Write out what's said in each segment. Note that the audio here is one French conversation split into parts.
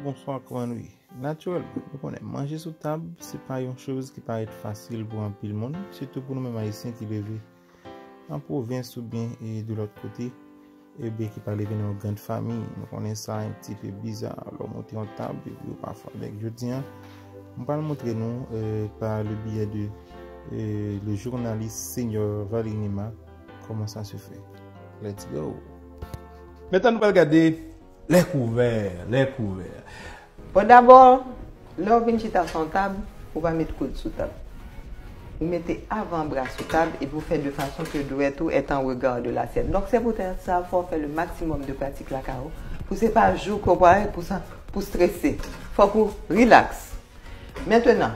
bonsoir, comment nous? Naturellement, nous connaissons. Manger sous table, c'est pas une chose qui paraît facile pour un pile monde, surtout pour nous-mêmes haïtiens qui levés en province ou bien et de l'autre côté, et bien qui parlent dans une grande famille. Nous connaissons ça un petit peu bizarre. Alors, monter en table, et puis parfois avec jeudi, on va le montrer nous par le biais de le journaliste senior Valérie Nima comment ça se fait. Let's go. Maintenant, nous allons regarder les couverts, Bon, d'abord, là, vous venez à son table, vous va mettre coude sous table. Vous mettez avant-bras sous table et vous faites de façon que le tout est en regard de l'assiette. Donc, c'est pour ça qu'il faut faire le maximum de pratique là, Caro. Pour ne pas jouer pour ça, pour stresser. Il faut que vous relax. Maintenant,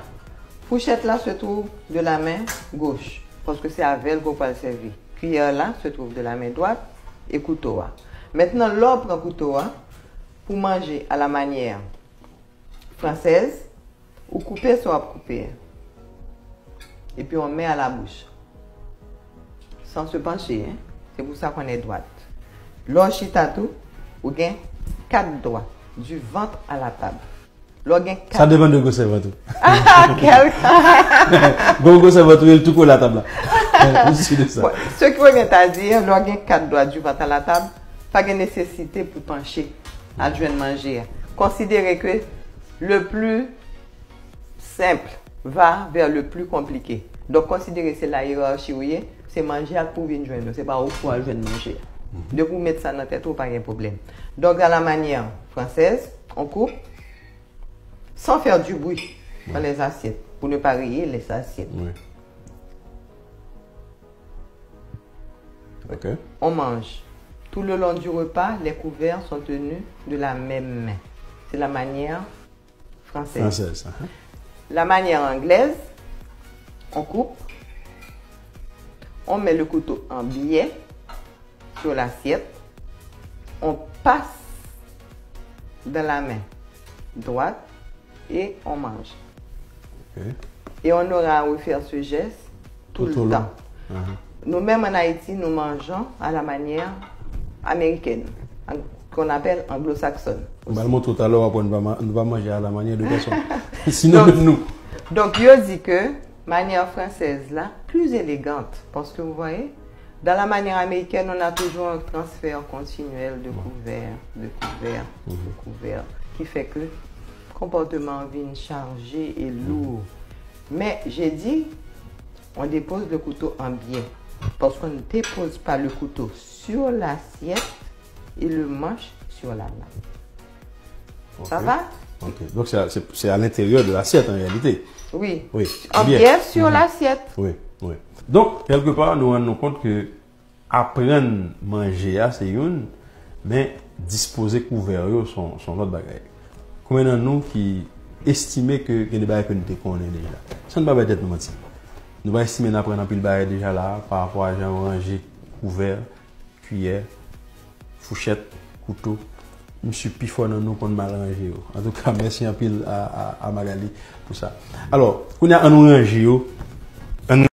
fourchette là se trouve de la main gauche, parce que c'est avec elle qu'on peut le servir. Cuillère là se trouve de la main droite et couteau. Maintenant, l'on prend couteau pour manger à la manière française, ou couper soit couper. Et puis on met à la bouche, sans se pencher. Hein? C'est pour ça qu'on est droite. L'on chita tout, ou gain 4 doigts, du ventre à la table. Ça dépend de gauche et tout. Ah, gauche et tout pour la table. Ce qui vient à dire, l'on gain 4 doigts du ventre à la table, pas de nécessité pour pencher à joindre manger. Considérez que le plus simple va vers le plus compliqué. Donc, considérez c'est la hiérarchie, c'est manger pour venir joindre, c'est pas au point de manger. De vous mettre ça dans la tête, pas de problème. Donc, à la manière française, on coupe sans faire du bruit dans les assiettes, pour ne pas rayer les assiettes. Oui. Okay. On mange. Tout le long du repas, les couverts sont tenus de la même main. C'est la manière française. La manière anglaise, on coupe, on met le couteau en biais sur l'assiette, on passe dans la main droite et on mange. Okay. Et on aura à refaire ce geste tout le temps. Nous-mêmes en Haïti, nous mangeons à la manière américaine, qu'on appelle anglo-saxonne. On va le montrer tout à l'heure, on va manger à la manière de personne. Sinon, nous. Donc, je dis que manière française là, plus élégante, parce que vous voyez, dans la manière américaine, on a toujours un transfert continuel de couverts, qui fait que le comportement vient chargé et lourd. Mais j'ai dit, on dépose le couteau en biais, parce qu'on ne dépose pas le couteau sur l'assiette et le manche sur la lame. Okay. Ça va? Okay. Donc c'est à l'intérieur de l'assiette en réalité. Oui. Oui. En biais sur l'assiette. Oui, oui. Donc, quelque part, nous rendons compte que apprendre à manger, c'est une, mais disposer couvert sont l'autre bagaille. Combien de nous qui estimons que les bagailles que nous connaissons déjà? Ça ne va pas être nous mentir. Nous allons estimer d'apprendre un pile bagaille déjà là, par rapport à genre ranger couvert, cuillère, fourchette, couteau. Je suis plus fort dans nous qu'on mal rangé. En tout cas, merci un pile à Magali pour ça. Alors, on a un ranger.